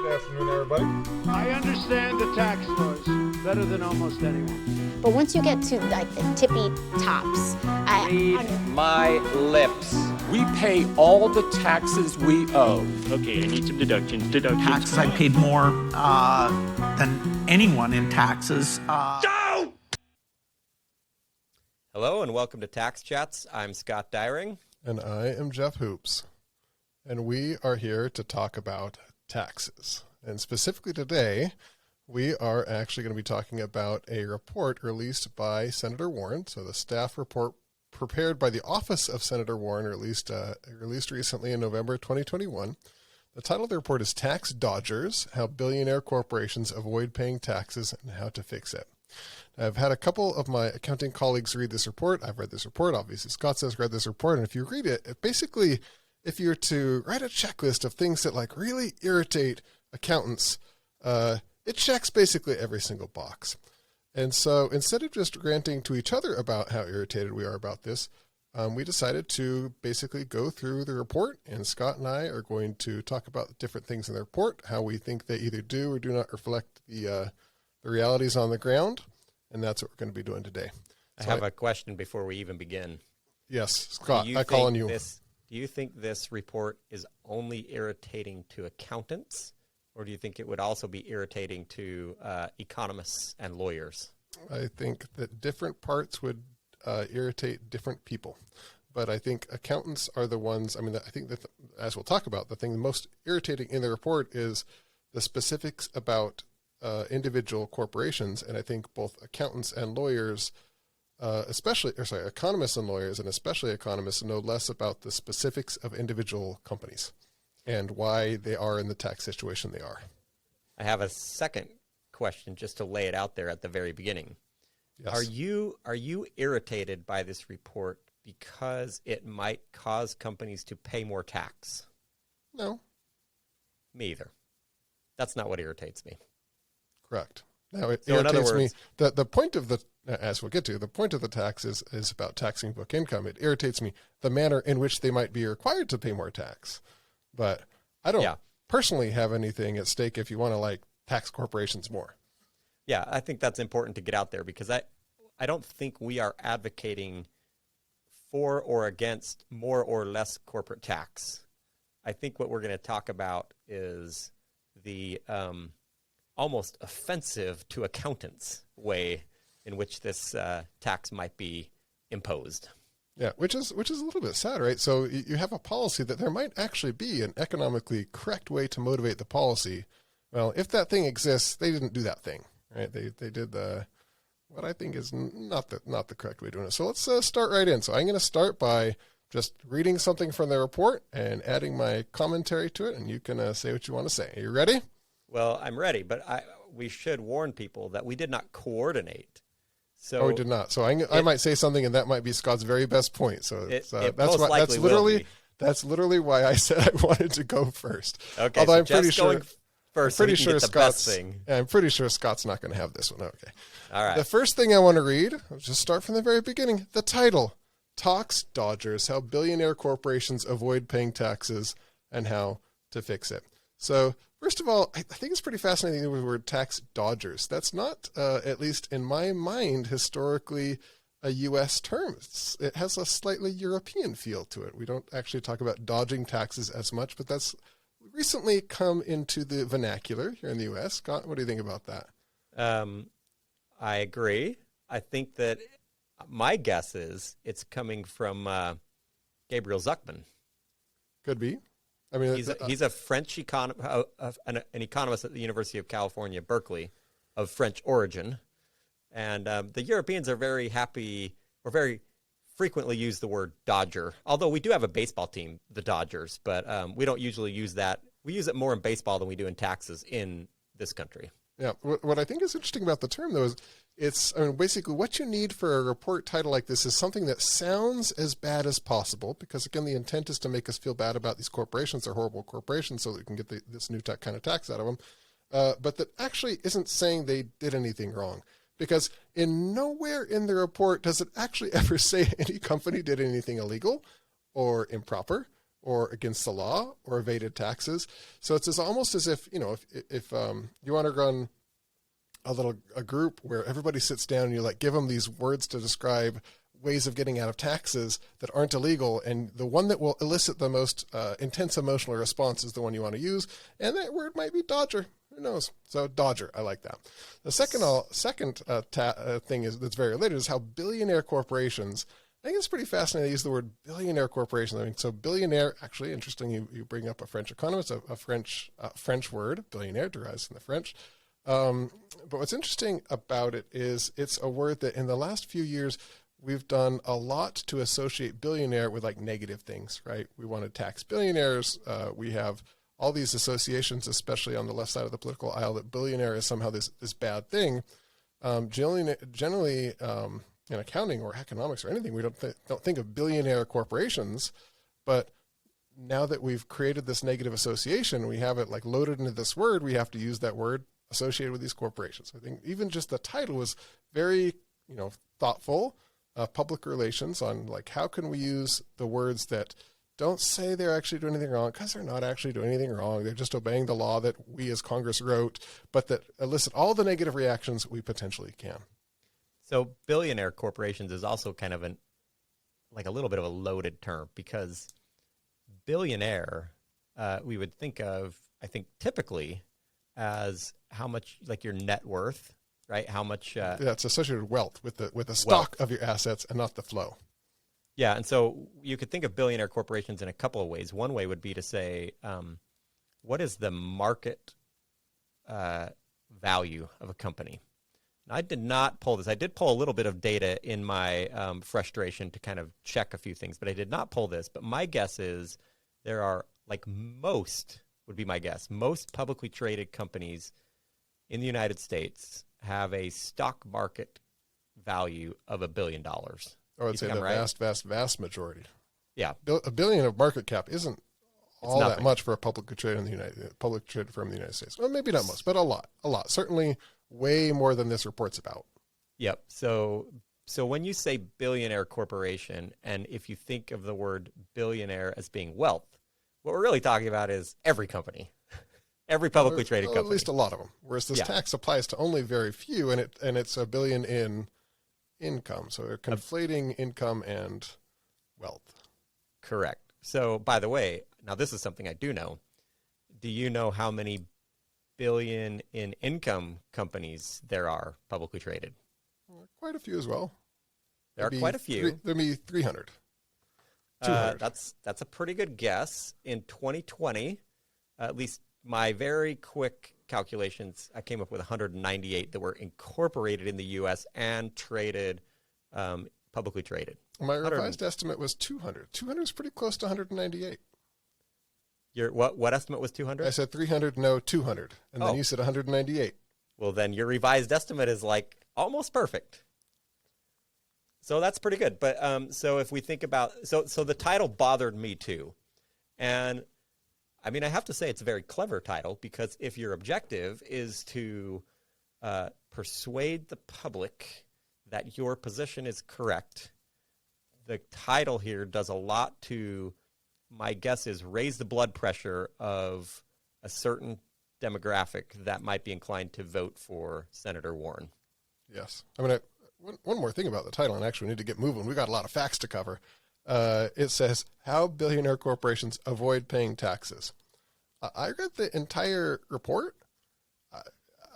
Good afternoon, everybody. I understand the tax laws better than almost anyone. But once you get to like the tippy tops, Read my lips. We pay all the taxes we owe. Okay, I need some deductions. Taxes, I paid more than anyone in taxes. Hello and welcome to Tax Chats. I'm Scott Dyring. And I am Jeff Hoops. And we are here to talk about taxes. And specifically today, we are actually going to be talking about a report released by Senator Warren. So the staff report prepared by the Office of Senator Warren, released recently in November 2021. The title of the report is Tax Dodgers: How Billionaire Corporations Avoid Paying Taxes and How to Fix It. I've had a couple of my accounting colleagues read this report. I've read this report. Obviously, Scott has read this report. And if you read it, basically, if you're to write a checklist of things that like really irritate accountants, it checks basically every single box. And so instead of just ranting to each other about how irritated we are about this, we decided to basically go through the report, and Scott and I are going to talk about different things in the report, how we think they either do or do not reflect the realities on the ground, and that's what we're going to be doing today. I have a question before we even begin. Yes, Scott, I call on you. Do you think this report is only irritating to accountants, or do you think it would also be irritating to economists and lawyers? I think that different parts would irritate different people. But I think accountants are the ones, I think that, as we'll talk about, the thing most irritating in the report is the specifics about individual corporations. And I think both accountants and lawyers, economists and lawyers, and especially economists, know less about the specifics of individual companies and why they are in the tax situation they are. I have a second question just to lay it out there at the very beginning. Yes. Are you irritated by this report because it might cause companies to pay more tax? No. Me either. That's not what irritates me. Correct. Now, it irritates me. The point of the, as we'll get to, the point of the tax is about taxing book income. It irritates me the manner in which they might be required to pay more tax. But I don't personally have anything at stake if you want to tax corporations more. Yeah, I think that's important to get out there because I don't think we are advocating for or against more or less corporate tax. I think what we're going to talk about is the almost offensive to accountants way in which this tax might be imposed. Yeah, which is a little bit sad, right? So you have a policy that there might actually be an economically correct way to motivate the policy. Well, if that thing exists, they didn't do that thing, right? They did what I think is not the correct way of doing it. So let's start right in. So I'm going to start by just reading something from the report and adding my commentary to it, and you can say what you want to say. Are you ready? Well, I'm ready, but we should warn people that we did not coordinate. So we did not. So I might say something, and that might be Scott's very best point. So that's literally why I said I wanted to go first. Okay, although so I'm pretty sure first, I'm pretty so sure Scott's I'm pretty sure Scott's not going to have this one. Okay. All right. The first thing I want to read, I'll just start from the very beginning. The title: Tax Dodgers: How Billionaire Corporations Avoid Paying Taxes and How to Fix It. So first of all, I think it's pretty fascinating with the word tax dodgers. That's not, at least in my mind, historically a U.S. term. It has a slightly European feel to it. We don't actually talk about dodging taxes as much, but that's recently come into the vernacular here in the U.S. Scott, what do you think about that? I agree. I think that my guess is it's coming from Gabriel Zuckman. Could be. I mean, he's a French an economist at the University of California, Berkeley, of French origin. And the Europeans are very happy, or very frequently use the word Dodger, although we do have a baseball team, the Dodgers, but we don't usually use that. We use it more in baseball than we do in taxes in this country. Yeah, what I think is interesting about the term, though, is basically what you need for a report title like this is something that sounds as bad as possible, because, again, the intent is to make us feel bad about these corporations. They're horrible corporations, so that we can get this new kind of tax out of them, but that actually isn't saying they did anything wrong. Because in nowhere in the report does it actually ever say any company did anything illegal or improper or against the law or evaded taxes. So it's almost as if, if you want to run a group where everybody sits down and you like give them these words to describe ways of getting out of taxes that aren't illegal, and the one that will elicit the most intense emotional response is the one you want to use, and that word might be Dodger. Who knows? So Dodger, I like that. The second thing that's very related is how billionaire corporations. I think it's pretty fascinating to use the word billionaire corporations. I mean, so billionaire, actually interesting. You bring up a French economist, a French word. Billionaire derives from the French. But what's interesting about it is it's a word that in the last few years we've done a lot to associate billionaire with like negative things, right? We want to tax billionaires. We have all these associations, especially on the left side of the political aisle, that billionaire is somehow this bad thing. Generally, in accounting or economics or anything, we don't think of billionaire corporations, but now that we've created this negative association, we have it like loaded into this word, we have to use that word associated with these corporations. I think even just the title was very, thoughtful, public relations on like how can we use the words that don't say they're actually doing anything wrong, because they're not actually doing anything wrong. They're just obeying the law that we as Congress wrote, but that elicit all the negative reactions we potentially can. So billionaire corporations is also kind of a little bit of a loaded term, because billionaire we would think of, I think, typically as how much like your net worth, right? How much? Yeah, it's associated with wealth, with the stock of your assets and not the flow. Yeah, and so you could think of billionaire corporations in a couple of ways. One way would be to say, what is the market value of a company? And I did not pull this. I did pull a little bit of data in my frustration to kind of check a few things, but I did not pull this. But my guess is there are, most publicly traded companies in the United States have a stock market value of $1 billion. I would say the vast majority. Yeah. $1 billion of market cap isn't all nothing. that much for a publicly traded firm in the United States. Well, maybe not most, but a lot. Certainly way more than this report's about. Yep. So when you say billionaire corporation, and if you think of the word billionaire as being wealth, what we're really talking about is every company, every publicly traded company. At least a lot of them. Whereas this tax applies to only very few, and it's $1 billion in income. So they're conflating income and wealth. Correct. So, by the way, now this is something I do know. Do you know how many billion in income companies there are publicly traded? Quite a few as well. There are quite a few. There'd be 300. 200. That's a pretty good guess. In 2020, at least my very quick calculations, I came up with 198 that were incorporated in the U.S. and traded, publicly traded. My revised estimate was 200. 200 is pretty close to 198. What estimate was 200? I said 300, no, 200. And then you said 198. Well, then your revised estimate is like almost perfect. So that's pretty good. But so if we think about, so the title bothered me too. And I mean, I have to say it's a very clever title, because if your objective is to persuade the public that your position is correct, the title here does a lot to, my guess is, raise the blood pressure of a certain demographic that might be inclined to vote for Senator Warren. Yes. I mean, one more thing about the title, and actually we need to get moving. We've got a lot of facts to cover. It says, how billionaire corporations avoid paying taxes. I read the entire report.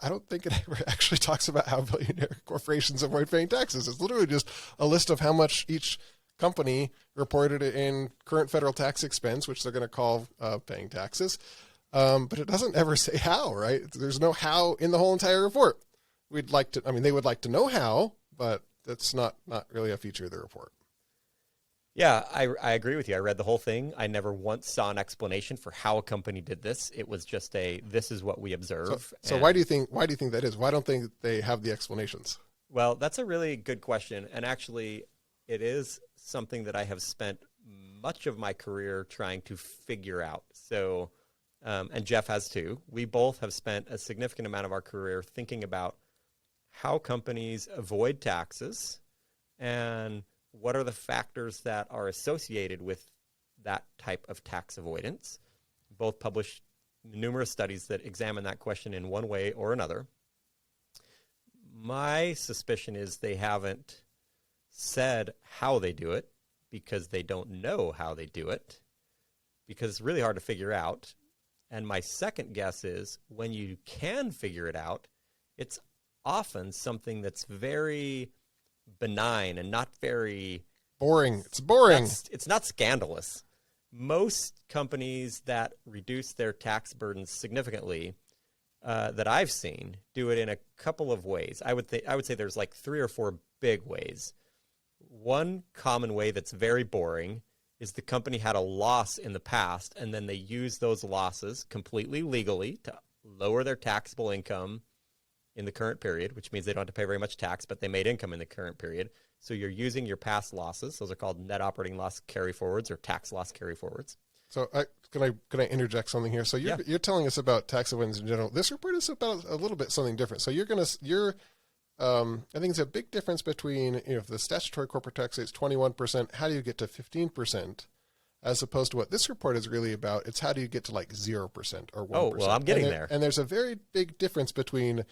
I don't think it ever actually talks about how billionaire corporations avoid paying taxes. It's literally just a list of how much each company reported in current federal tax expense, which they're going to call paying taxes. But it doesn't ever say how, right? There's no how in the whole entire report. They would like to know how, but that's not really a feature of the report. Yeah, I agree with you. I read the whole thing. I never once saw an explanation for how a company did this. It was just this is what we observe. So why do you think that is? Why don't they have the explanations? Well, that's a really good question. And actually, it is something that I have spent much of my career trying to figure out. So, and Jeff has too. We both have spent a significant amount of our career thinking about how companies avoid taxes and what are the factors that are associated with that type of tax avoidance. Both published numerous studies that examine that question in one way or another. My suspicion is they haven't said how they do it because they don't know how they do it, because it's really hard to figure out. And my second guess is when you can figure it out, it's often something that's very benign and not very Boring. It's boring. It's not scandalous. Most companies that reduce their tax burdens significantly that I've seen do it in a couple of ways. I would say there's like 3 or 4 big ways. One common way that's very boring is the company had a loss in the past, and then they use those losses completely legally to lower their taxable income in the current period, which means they don't have to pay very much tax, but they made income in the current period. So you're using your past losses. Those are called net operating loss carryforwards or tax loss carryforwards. So can I interject something here? So you're telling us about tax avoidance in general. This report is about a little bit something different. So I think it's a big difference between, if the statutory corporate tax rate is 21%, how do you get to 15%? As opposed to what this report is really about, it's how do you get to like 0% or 1%. Oh, well, I'm getting there. And there's a very big difference between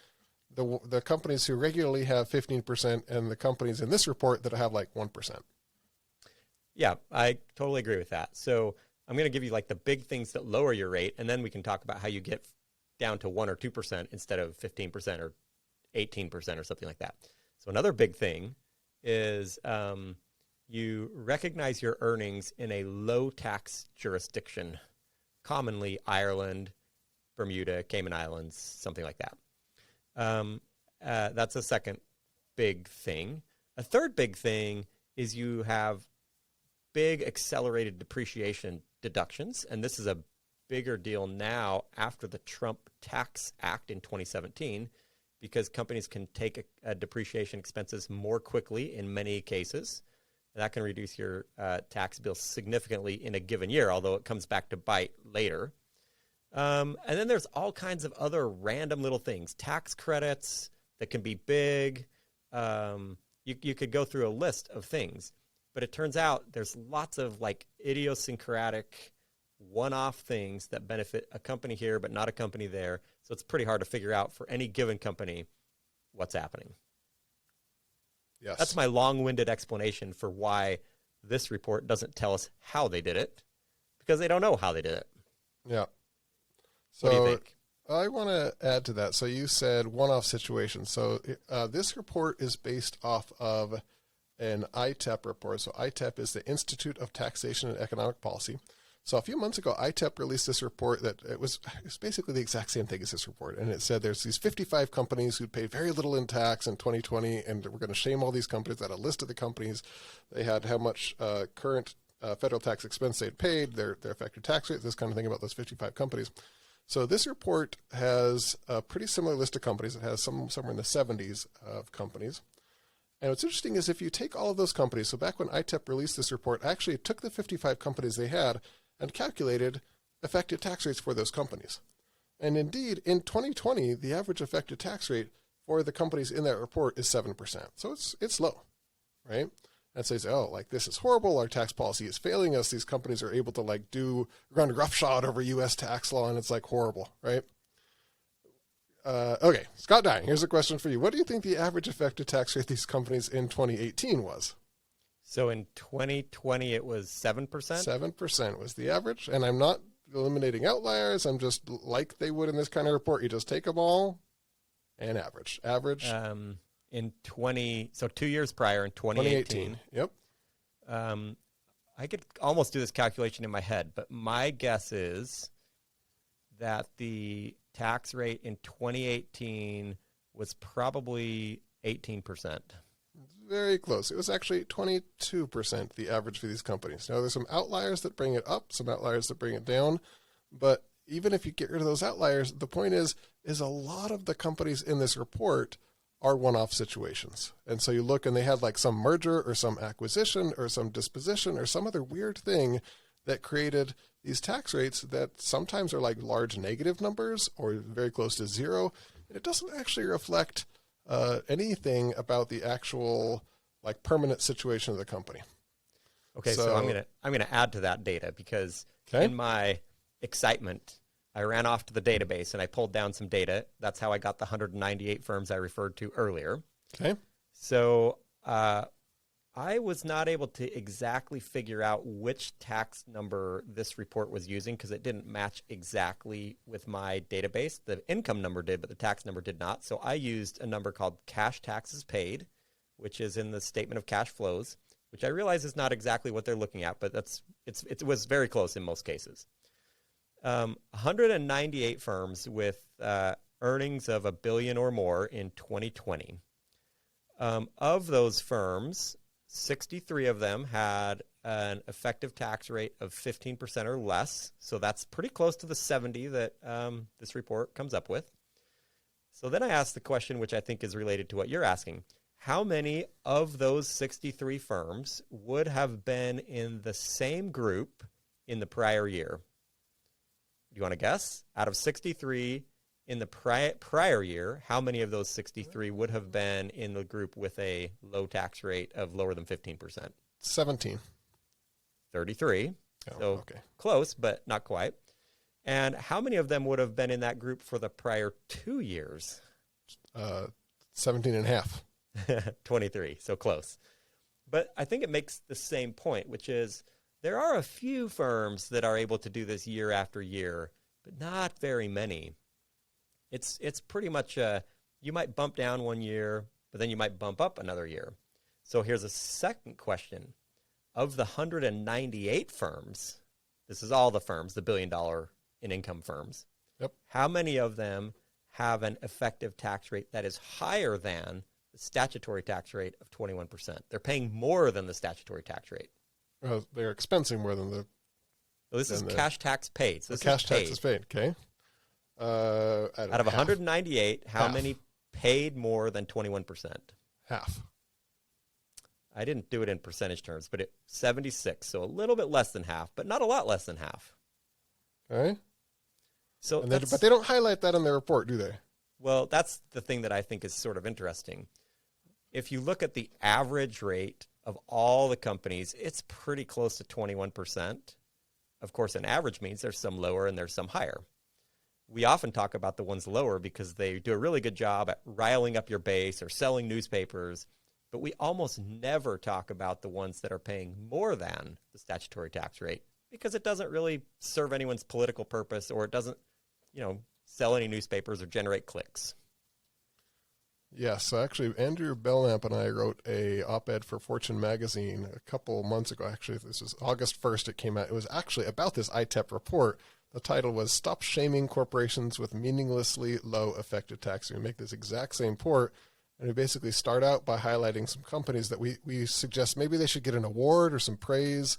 the companies who regularly have 15% and the companies in this report that have like 1%. Yeah, I totally agree with that. So I'm going to give you like the big things that lower your rate, and then we can talk about how you get down to 1 or 2% instead of 15% or 18% or something like that. So another big thing is you recognize your earnings in a low tax jurisdiction, commonly Ireland, Bermuda, Cayman Islands, something like that. That's a second big thing. A third big thing is you have big accelerated depreciation deductions, and this is a bigger deal now after the Trump Tax Act in 2017, because companies can take depreciation expenses more quickly in many cases. That can reduce your tax bill significantly in a given year, although it comes back to bite later. And then there's all kinds of other random little things, tax credits that can be big. You could go through a list of things, but it turns out there's lots of like idiosyncratic one-off things that benefit a company here, but not a company there. So it's pretty hard to figure out for any given company what's happening. Yes. That's my long-winded explanation for why this report doesn't tell us how they did it, because they don't know how they did it. Yeah. So What do you think? I want to add to that. So you said one-off situation. So this report is based off of an ITEP report. So ITEP is the Institute of Taxation and Economic Policy. So a few months ago, ITEP released this report that it was basically the exact same thing as this report. And it said there's these 55 companies who paid very little in tax in 2020, and we're going to shame all these companies. That a list of the companies, they had how much current federal tax expense they'd paid, their effective tax rate, this kind of thing about those 55 companies. So this report has a pretty similar list of companies. It has somewhere in the 70s of companies. And what's interesting is if you take all of those companies, so back when ITEP released this report, actually it took the 55 companies they had and calculated effective tax rates for those companies. And indeed, in 2020, the average effective tax rate for the companies in that report is 7%. So it's low, right? And so you say, oh, like this is horrible. Our tax policy is failing us. These companies are able to like run roughshod over U.S. tax law, and it's like horrible, right? Okay, Scott Dine, here's a question for you. What do you think the average effective tax rate of these companies in 2018 was? So in 2020, it was 7%? 7% was the average. And I'm not eliminating outliers. I'm just like they would in this kind of report. You just take them all and average. In 2 years prior, in 2018. Yep. I could almost do this calculation in my head, but my guess is that the tax rate in 2018 was probably 18%. Very close. It was actually 22%, the average for these companies. Now, there's some outliers that bring it up, some outliers that bring it down. But even if you get rid of those outliers, the point is a lot of the companies in this report are one-off situations. And so you look and they had like some merger or some acquisition or some disposition or some other weird thing that created these tax rates that sometimes are like large negative numbers or very close to zero. And it doesn't actually reflect anything about the actual like permanent situation of the company. Okay, so I'm gonna add to that data because in my excitement, I ran off to the database and I pulled down some data. That's how I got the 198 firms I referred to earlier. Okay. So I was not able to exactly figure out which tax number this report was using because it didn't match exactly with my database. The income number did, but the tax number did not. So I used a number called cash taxes paid, which is in the statement of cash flows, which I realize is not exactly what they're looking at, but it was very close in most cases. 198 firms with earnings of $1 billion or more in 2020. Of those firms, 63 of them had an effective tax rate of 15% or less. So that's pretty close to the 70 that this report comes up with. So then I asked the question, which I think is related to what you're asking. How many of those 63 firms would have been in the same group in the prior year? Do you want to guess? Out of 63 in the prior year, how many of those 63 would have been in the group with a low tax rate of lower than 15%? 17. 33. Oh, so okay. close, but not quite. And how many of them would have been in that group for the prior 2 years? 17 and a half. 23. So close. But I think it makes the same point, which is there are a few firms that are able to do this year after year, but not very many. It's pretty much you might bump down one year, but then you might bump up another year. So here's a second question. Of the 198 firms, this is all the firms, the $1 billion in income firms. Yep. How many of them have an effective tax rate that is higher than the statutory tax rate of 21%? They're paying more than the statutory tax rate. They're expensing more than the... So this is cash tax paid. So this cash is paid. tax is paid, okay. Out of 198, how Half. many paid more than 21%? Half. I didn't do it in percentage terms, but 76, so a little bit less than half, but not a lot less than half. Okay. So But they don't highlight that in their report, do they? Well, that's the thing that I think is sort of interesting. If you look at the average rate of all the companies, it's pretty close to 21%. Of course, an average means there's some lower and there's some higher. We often talk about the ones lower because they do a really good job at riling up your base or selling newspapers, but we almost never talk about the ones that are paying more than the statutory tax rate because it doesn't really serve anyone's political purpose or it doesn't, sell any newspapers or generate clicks. Yeah, so actually Andrew Belknap and I wrote a op-ed for Fortune magazine a couple months ago. Actually, this was August 1st it came out. It was actually about this ITEP report. The title was Stop Shaming Corporations with Meaninglessly Low Effective Tax. We make this exact same report, and we basically start out by highlighting some companies that we suggest maybe they should get an award or some praise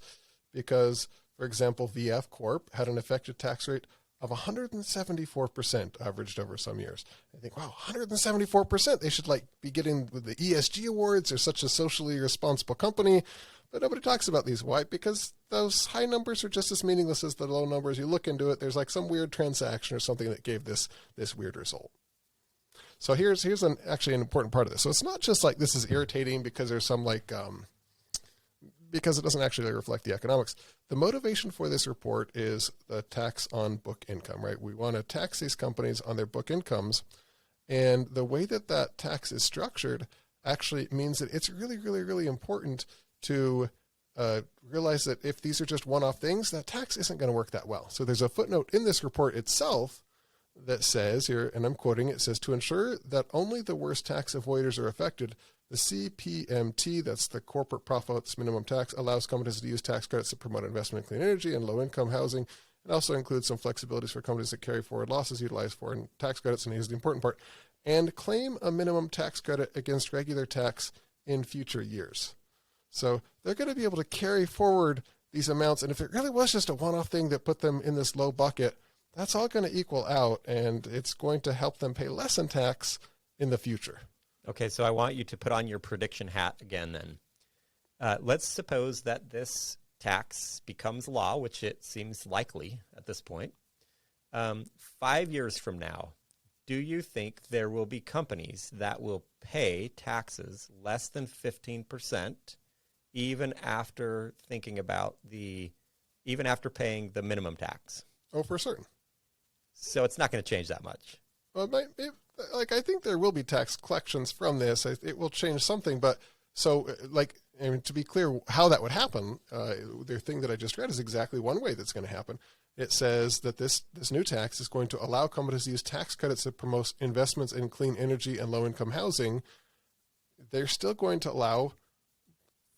because, for example, VF Corp had an effective tax rate of 174% averaged over some years. I think, wow, 174%. They should be getting the ESG awards. They're such a socially responsible company. But nobody talks about these. Why? Because those high numbers are just as meaningless as the low numbers. You look into it, there's some weird transaction or something that gave this weird result. So here's actually an important part of this. So it's not just this is irritating because there's some because it doesn't actually reflect the economics. The motivation for this report is the tax on book income, right? We want to tax these companies on their book incomes. And the way that tax is structured actually means that it's really, really, really important to realize that if these are just one-off things, that tax isn't going to work that well. So there's a footnote in this report itself that says here, and I'm quoting, it says, to ensure that only the worst tax avoiders are affected, the CPMT, that's the corporate profits minimum tax, allows companies to use tax credits to promote investment in clean energy and low-income housing. It also includes some flexibilities for companies that carry forward losses utilized foreign tax credits, and here's the important part, and claim a minimum tax credit against regular tax in future years. So they're going to be able to carry forward these amounts, and if it really was just a one-off thing that put them in this low bucket, that's all going to equal out, and it's going to help them pay less in tax in the future. Okay, so I want you to put on your prediction hat again then. Let's suppose that this tax becomes law, which it seems likely at this point. 5 years from now, do you think there will be companies that will pay taxes less than 15% even after thinking about even after paying the minimum tax. Oh, for certain. So it's not going to change that much. Well, I think there will be tax collections from this. It will change something, but so to be clear, how that would happen, the thing that I just read is exactly one way that's going to happen. It says that this new tax is going to allow companies to use tax credits that promote investments in clean energy and low-income housing. They're still going to allow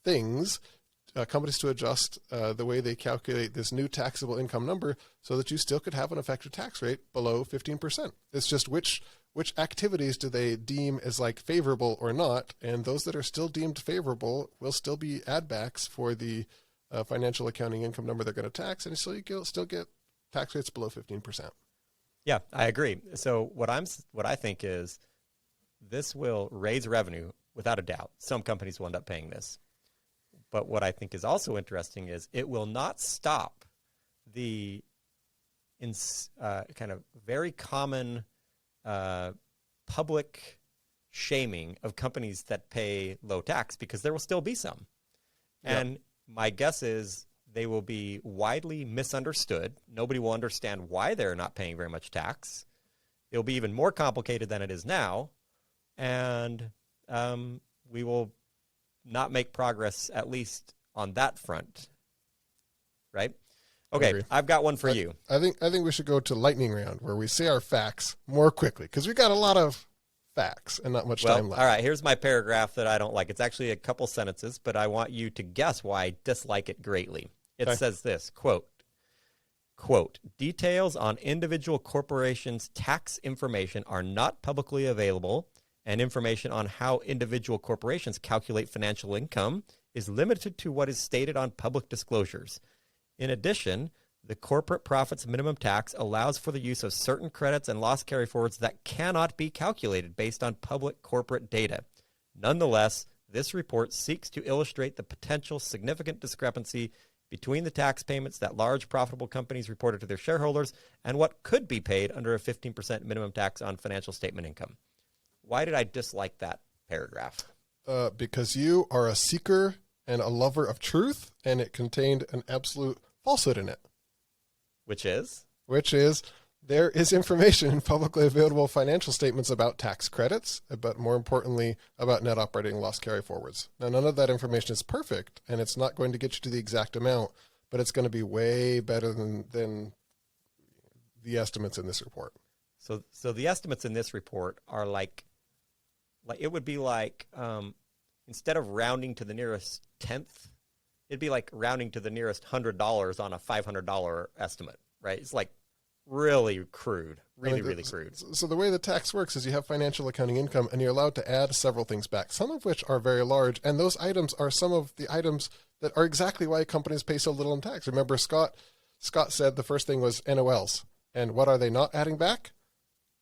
companies to adjust the way they calculate this new taxable income number so that you still could have an effective tax rate below 15%. It's just which activities do they deem as favorable or not, and those that are still deemed favorable will still be add backs for the financial accounting income number they're going to tax, and so you still get tax rates below 15%. Yeah, I agree. So what I think is this will raise revenue without a doubt. Some companies will end up paying this. But what I think is also interesting is it will not stop the kind of very common public shaming of companies that pay low tax, because there will still be some. Yep. And my guess is they will be widely misunderstood. Nobody will understand why they're not paying very much tax. It'll be even more complicated than it is now. And we will not make progress, at least on that front. Right? Okay, I've got one for you. I think we should go to lightning round, where we say our facts more quickly, because we got a lot of facts and not much time left. All right, here's my paragraph that I don't like. It's actually a couple sentences, but I want you to guess why I dislike it greatly. It says this, quote, details on individual corporations' tax information are not publicly available, and information on how individual corporations calculate financial income is limited to what is stated on public disclosures. In addition, the corporate profits minimum tax allows for the use of certain credits and loss carryforwards that cannot be calculated based on public corporate data. Nonetheless, this report seeks to illustrate the potential significant discrepancy between the tax payments that large profitable companies reported to their shareholders and what could be paid under a 15% minimum tax on financial statement income. Why did I dislike that paragraph? Because you are a seeker and a lover of truth, and it contained an absolute falsehood in it. Which is, there is information in publicly available financial statements about tax credits, but more importantly, about net operating loss carryforwards. Now, none of that information is perfect, and it's not going to get you to the exact amount, but it's going to be way better than the estimates in this report. So the estimates in this report are like it would be like instead of rounding to the nearest tenth, it'd be like rounding to the nearest $100 on a $500 estimate, right? It's like really crude, really crude. So the way the tax works is you have financial accounting income, and you're allowed to add several things back, some of which are very large, and those items are some of the items that are exactly why companies pay so little in tax. Remember, Scott said the first thing was NOLs, and what are they not adding back?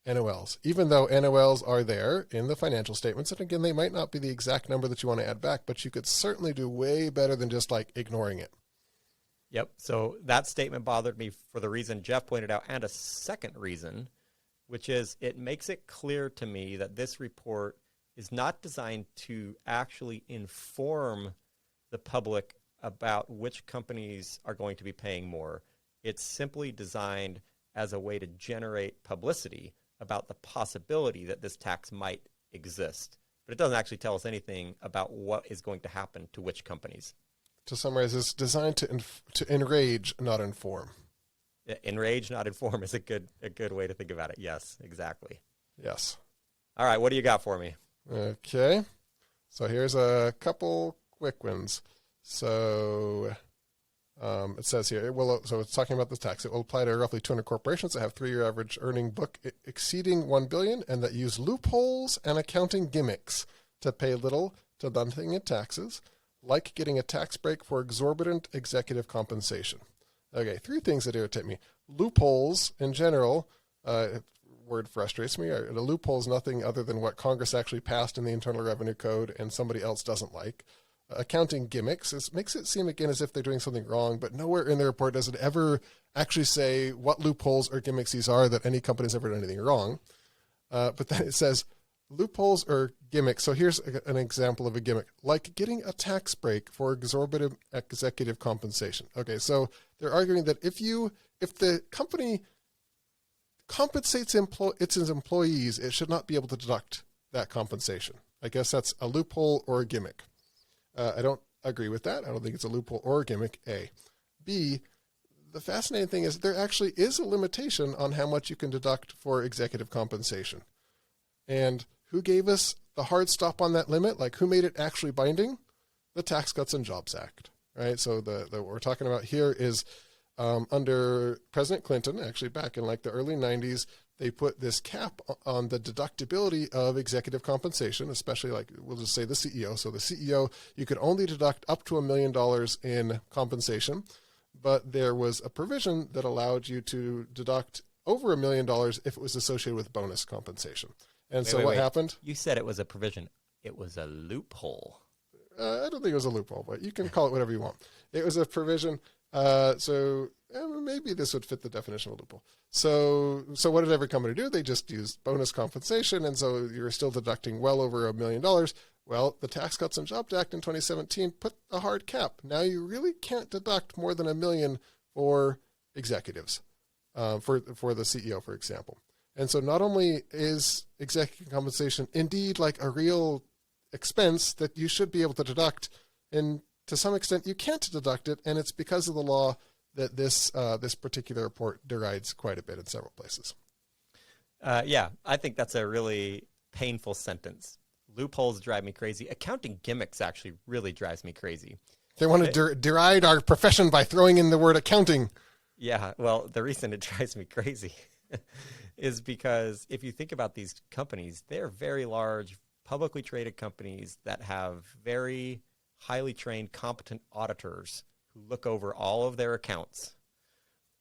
NOLs, even though NOLs are there in the financial statements. And again, they might not be the exact number that you want to add back, but you could certainly do way better than just ignoring it. Yep. So that statement bothered me for the reason Jeff pointed out, and a second reason, which is it makes it clear to me that this report is not designed to actually inform the public about which companies are going to be paying more. It's simply designed as a way to generate publicity about the possibility that this tax might exist. But it doesn't actually tell us anything about what is going to happen to which companies. To summarize, it's designed to enrage, not inform. Enrage, not inform is a good way to think about it. Yes, exactly. Yes. All right, what do you got for me? Okay. So here's a couple quick ones. So it says here, so it's talking about the tax. It will apply to roughly 200 corporations that have 3-year average earning book exceeding $1 billion and that use loopholes and accounting gimmicks to pay little to nothing in taxes, like getting a tax break for exorbitant executive compensation. Okay, 3 things that irritate me. Loopholes in general, word frustrates me. A loophole is nothing other than what Congress actually passed in the Internal Revenue Code and somebody else doesn't like. Accounting gimmicks makes it seem again as if they're doing something wrong, but nowhere in the report does it ever actually say what loopholes or gimmicks these are that any company's ever done anything wrong. But then it says loopholes or gimmicks. So here's an example of a gimmick, like getting a tax break for exorbitant executive compensation. Okay, so they're arguing that if the company compensates its employees, it should not be able to deduct that compensation. I guess that's a loophole or a gimmick. I don't agree with that. I don't think it's a loophole or a gimmick, A. B, the fascinating thing is there actually is a limitation on how much you can deduct for executive compensation. And who gave us the hard stop on that limit? Like, who made it actually binding? The Tax Cuts and Jobs Act, right? So what we're talking about here is under President Clinton, actually back in like the early 90s, they put this cap on the deductibility of executive compensation, especially like, we'll just say the CEO. So the CEO, you could only deduct up to $1 million in compensation, but there was a provision that allowed you to deduct over $1 million if it was associated with bonus compensation. And what happened? You said it was a provision. It was a loophole. I don't think it was a loophole, but you can call it whatever you want. It was a provision. Maybe this would fit the definition of a loophole. So what did every company do? They just used bonus compensation, and so you're still deducting well over $1 million. Well, the Tax Cuts and Jobs Act in 2017 put a hard cap. Now you really can't deduct more than $1 million for executives, for the CEO, for example. And so not only is executive compensation indeed like a real expense that you should be able to deduct, and to some extent you can't deduct it, and it's because of the law that this particular report derides quite a bit in several places. Yeah, I think that's a really painful sentence. Loopholes drive me crazy. Accounting gimmicks actually really drives me crazy. They want to deride our profession by throwing in the word accounting. Yeah, well, the reason it drives me crazy is because if you think about these companies, they're very large, publicly traded companies that have very highly trained, competent auditors who look over all of their accounts.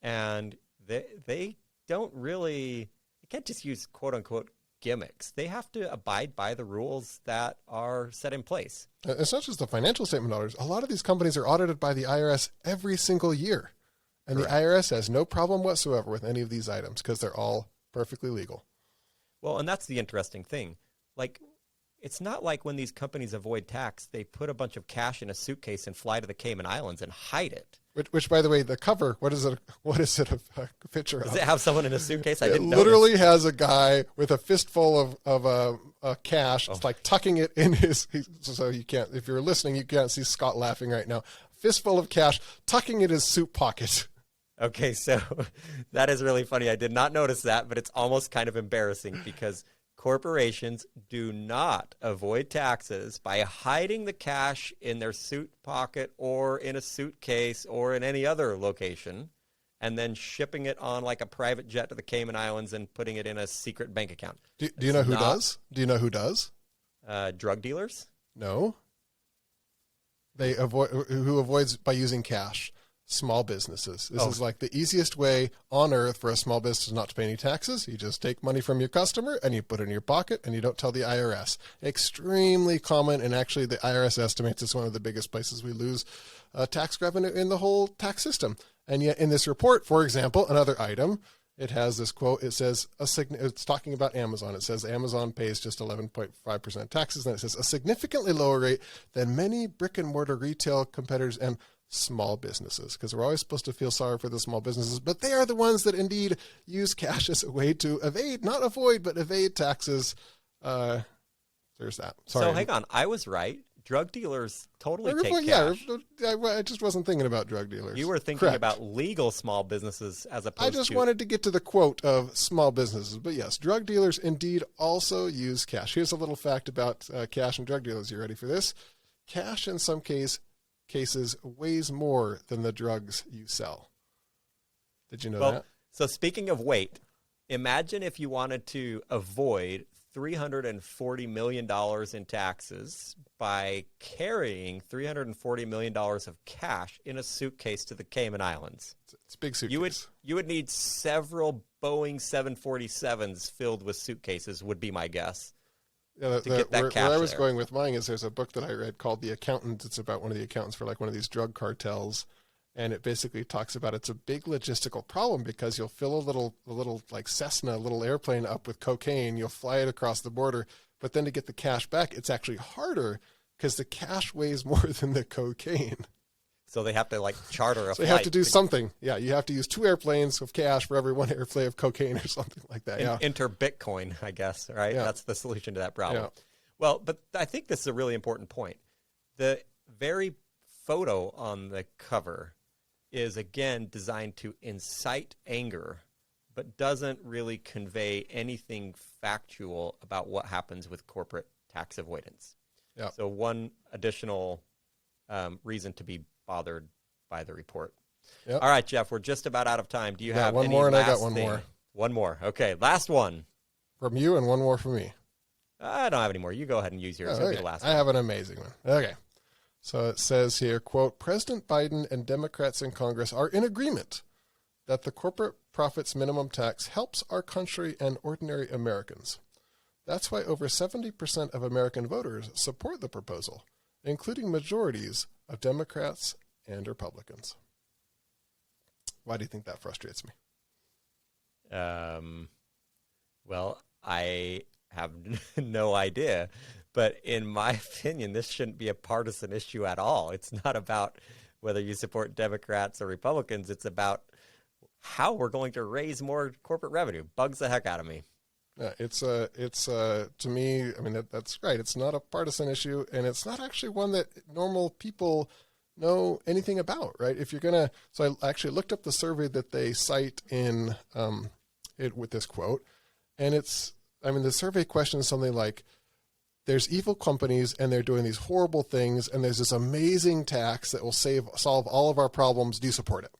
And they don't really, they can't just use quote-unquote gimmicks. They have to abide by the rules that are set in place. It's not just the financial statement auditors. A lot of these companies are audited by the IRS every single year. And Correct. The IRS has no problem whatsoever with any of these items because they're all perfectly legal. Well, and that's the interesting thing. Like, it's not like when these companies avoid tax, they put a bunch of cash in a suitcase and fly to the Cayman Islands and hide it. Which, by the way, the cover, what is it a picture of? Does it have someone in a suitcase? I didn't know. It literally has a guy with a fistful of cash. It's like tucking it in his, so you can't, if you're listening, you can't see Scott laughing right now. Fistful of cash, tucking it in his suit pocket. Okay, so that is really funny. I did not notice that, but it's almost kind of embarrassing because corporations do not avoid taxes by hiding the cash in their suit pocket or in a suitcase or in any other location and then shipping it on like a private jet to the Cayman Islands and putting it in a secret bank account. Do you know who does? Do you know who does? Drug dealers? No. Who avoids by using cash? Small businesses. This is like the easiest way on earth for a small business not to pay any taxes. You just take money from your customer and you put it in your pocket and you don't tell the IRS. Extremely common, and actually the IRS estimates it's one of the biggest places we lose tax revenue in the whole tax system. And yet in this report, for example, another item, it has this quote. It says, it's talking about Amazon. It says Amazon pays just 11.5% taxes. And it says a significantly lower rate than many brick and mortar retail competitors and small businesses, because we're always supposed to feel sorry for the small businesses, but they are the ones that indeed use cash as a way to evade, not avoid, but evade taxes. There's that. Sorry. So hang on. I was right. Drug dealers totally take cash. Yeah, I just wasn't thinking about drug dealers. You were thinking Correct. About legal small businesses as opposed to... I just wanted to get to the quote of small businesses. But yes, drug dealers indeed also use cash. Here's a little fact about cash and drug dealers. You ready for this? Cash in some cases weighs more than the drugs you sell. Did you know that? So speaking of weight, imagine if you wanted to avoid $340 million in taxes by carrying $340 million of cash in a suitcase to the Cayman Islands. It's a big suitcase. You would need several Boeing 747s filled with suitcases, would be my guess. Yeah, where I was going with mine is there's a book that I read called The Accountant. It's about one of the accountants for like one of these drug cartels. And it basically talks about it's a big logistical problem because you'll fill a little like Cessna, little airplane up with cocaine. You'll fly it across the border, But then to get the cash back, it's actually harder because the cash weighs more than the cocaine. So they have to like charter a So you have to do something. Yeah, you have to use 2 airplanes of cash for every 1 airplane of cocaine or something like that. Yeah. Enter Bitcoin, I guess, right? Yeah. That's the solution to that problem. Yeah. Well, but I think this is a really important point. The very photo on the cover is, again, designed to incite anger, but doesn't really convey anything factual about what happens with corporate tax avoidance. Yeah. So one additional reason to be bothered by the report. Yep. All right, Jeff, we're just about out of time. Do you have one any more, and I got last one thing? more. One more. Okay, last one. From you and one more from me. I don't have any more. You go ahead and use yours. It'll be Okay. the last I one. have an amazing one. Okay. So it says here, quote, President Biden and Democrats in Congress are in agreement that the corporate profits minimum tax helps our country and ordinary Americans. That's why over 70% of American voters support the proposal, including majorities of Democrats and Republicans. Why do you think that frustrates me? Well, I have no idea. But in my opinion, this shouldn't be a partisan issue at all. It's not about whether you support Democrats or Republicans. It's about how we're going to raise more corporate revenue. Bugs the heck out of me. Yeah, it's to me, I mean, that's right. It's not a partisan issue, and it's not actually one that normal people know anything about, right? If you're going to, so I actually looked up the survey that they cite in it with this quote, and the survey questions something like, there's evil companies and they're doing these horrible things, and there's this amazing tax that will solve all of our problems. Do you support it?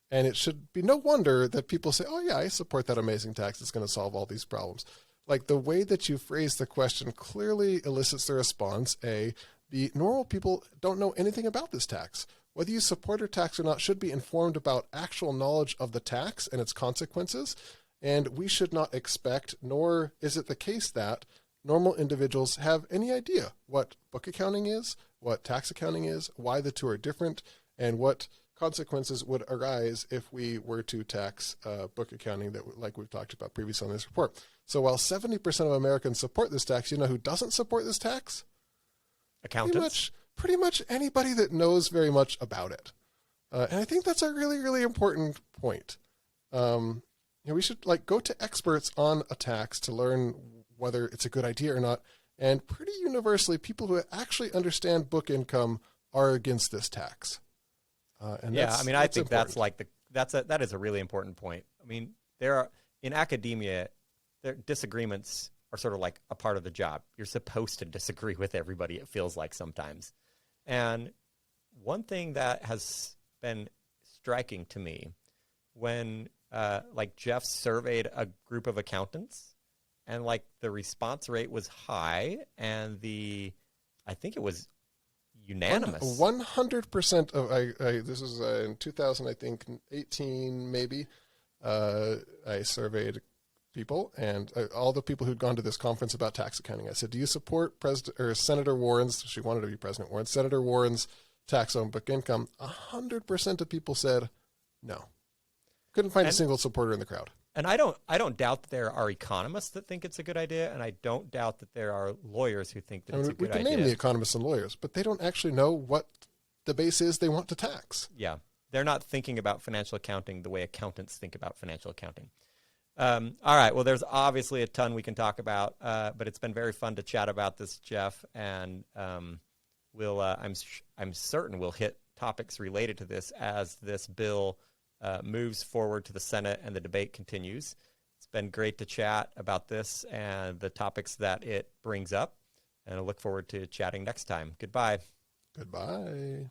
And it should be no wonder that people say, oh, yeah, I support that amazing tax. It's going to solve all these problems. Like the way that you phrase the question clearly elicits the response, A, the normal people don't know anything about this tax. Whether you support a tax or not should be informed about actual knowledge of the tax and its consequences. And we should not expect, nor is it the case that normal individuals have any idea what book accounting is, what tax accounting is, why the two are different, and what consequences would arise if we were to tax book accounting, that, like we've talked about previously on this report. So while 70% of Americans support this tax, you know who doesn't support this tax? Accountants? Pretty much anybody that knows very much about it. And I think that's a really, really important point. We should go to experts on a tax to learn whether it's a good idea or not. And pretty universally, people who actually understand book income are against this tax. I think important. that is a really important point. I mean, in academia, disagreements are sort of like a part of the job. You're supposed to disagree with everybody, it feels like sometimes. And one thing that has been striking to me when Jeff surveyed a group of accountants, and the response rate was high, and I think it was unanimous. 100% of this is in 2000, I think 18 maybe. I surveyed people, and all the people who'd gone to this conference about tax accounting. I said, "Do you support Senator Warren's?" She wanted to be President Warren. Senator Warren's tax on book income. 100% of people said no. Couldn't find a single supporter in the crowd. And I don't doubt that there are economists that think it's a good idea, and I don't doubt that there are lawyers who think that it's a good idea. We can name the economists and lawyers, but they don't actually know what the base is they want to tax. Yeah, they're not thinking about financial accounting the way accountants think about financial accounting. All right, well, there's obviously a ton we can talk about, but it's been very fun to chat about this, Jeff, and I'm certain we'll hit topics related to this as this bill moves forward to the Senate and the debate continues. It's been great to chat about this and the topics that it brings up, and I look forward to chatting next time. Goodbye. Goodbye.